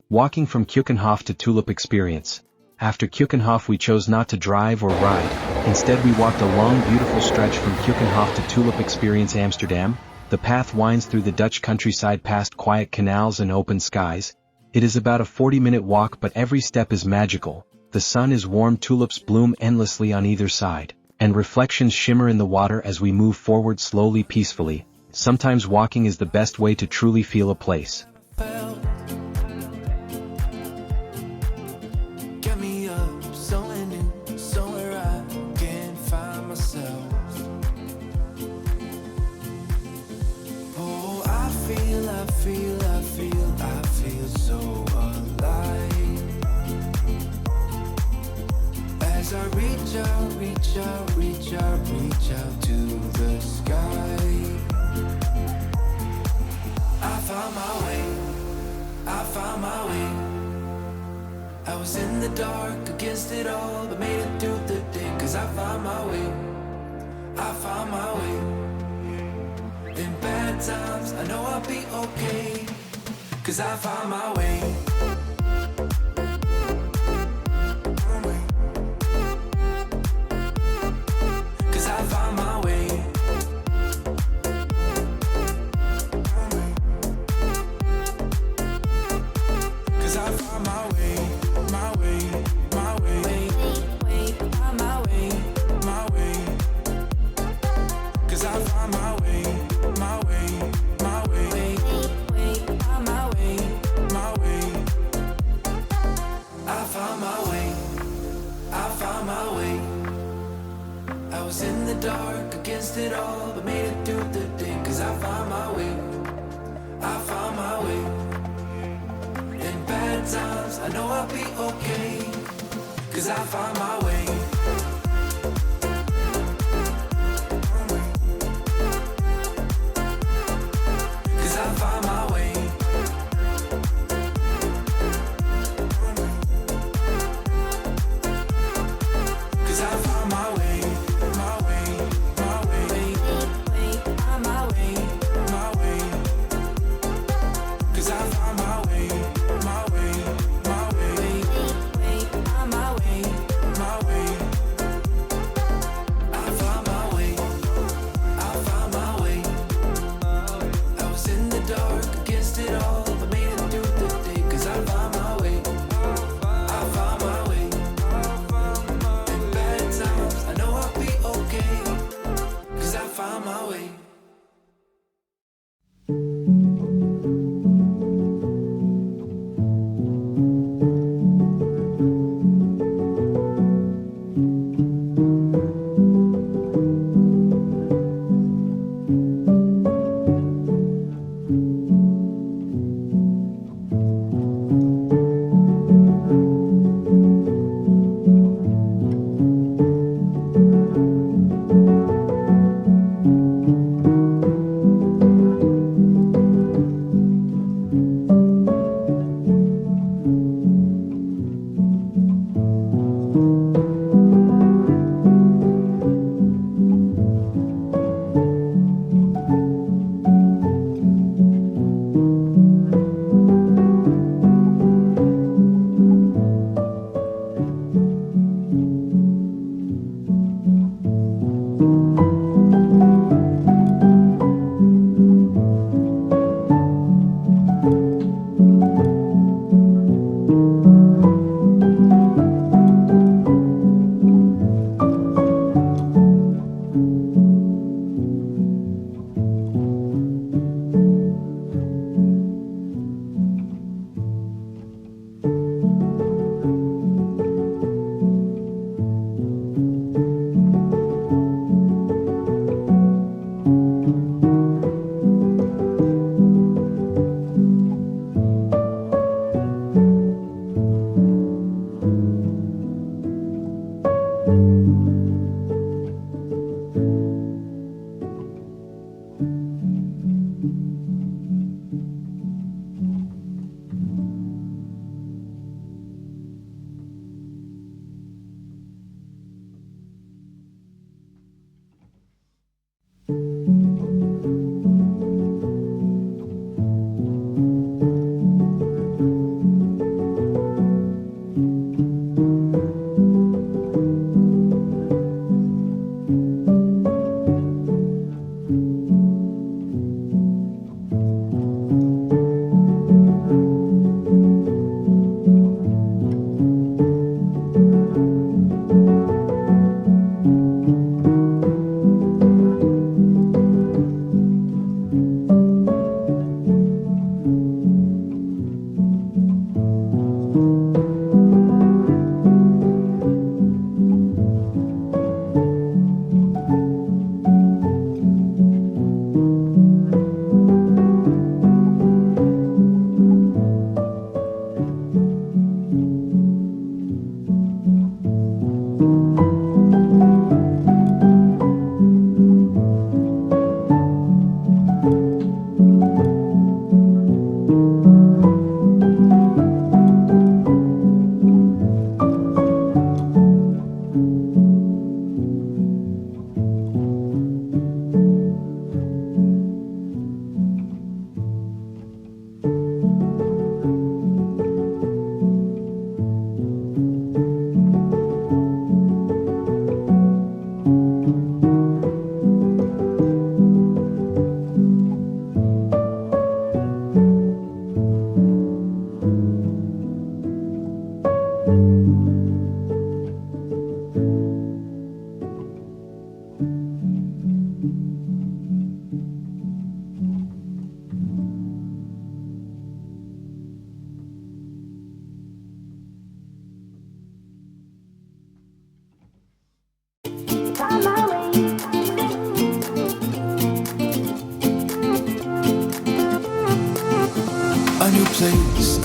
Walking from Keukenhof to Tulip Experience. After Keukenhof we chose not to drive or ride, instead we walked a long beautiful stretch from Keukenhof to Tulip Experience Amsterdam. The path winds through the Dutch countryside past quiet canals and open skies. It is about a 40-minute walk, but every step is magical. The sun is warm, tulips bloom endlessly on either side, and reflections shimmer in the water as we move forward slowly, peacefully. Sometimes walking is the best way to truly feel a place. I feel so alive as I reach out to the sky. I found my way. I was in the dark against it all, but made it through the day, 'cause I found my way. In bad times, I know I'll be okay, 'cause I found my way. 'Cause I found my way. 'Cause I found my way, my way, my way. My way, my way. 'Cause I found my way, my way, my way. My way, my way. I found my way, I found my way. I was in the dark against it all, but made it through the day, 'cause I found my way. I found my way. In bad times, I know I'll be okay, 'cause I found my way. 'Cause I found my way. 'Cause I found my way, my way, my way. My way, my way. 'Cause I found my way, my way, my way. My way, my way.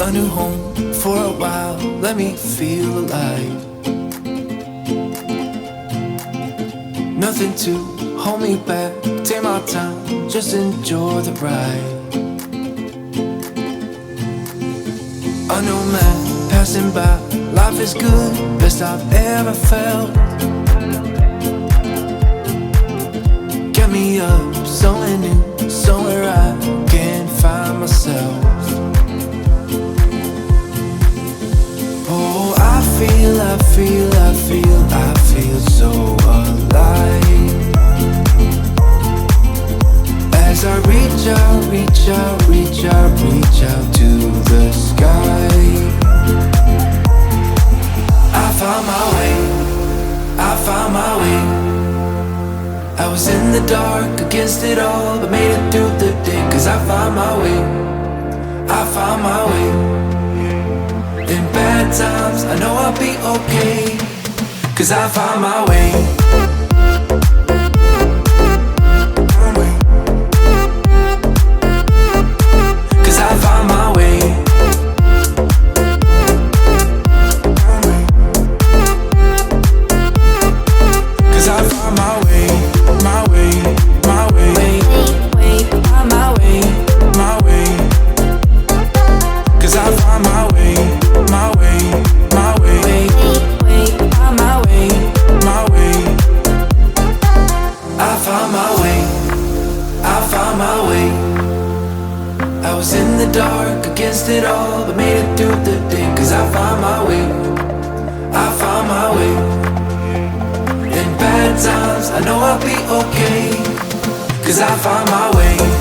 a new home for a while, let me feel alive. Nothing to hold me back, take my time, just enjoy the ride. A new man passing by, life is good, best I've ever felt. Get me up, somewhere new, somewhere I can't find myself. Oh, I feel so alive. As I reach out to the sky. I found my way. I was in the dark against it all, but made it through the day. Cause I found my way. In bad times, I know I'll be okay. Cause I found my way. Cause I found my way. Cause I found my way. My way. My way. My way. My way. Cause I found my way. My way. My way. My way. My way. I found my way. I found my way. I was in the dark against it all, but made it through the day. Cause I found my way. I found my way. In bad times, I know I'll be okay. Cause I found my way.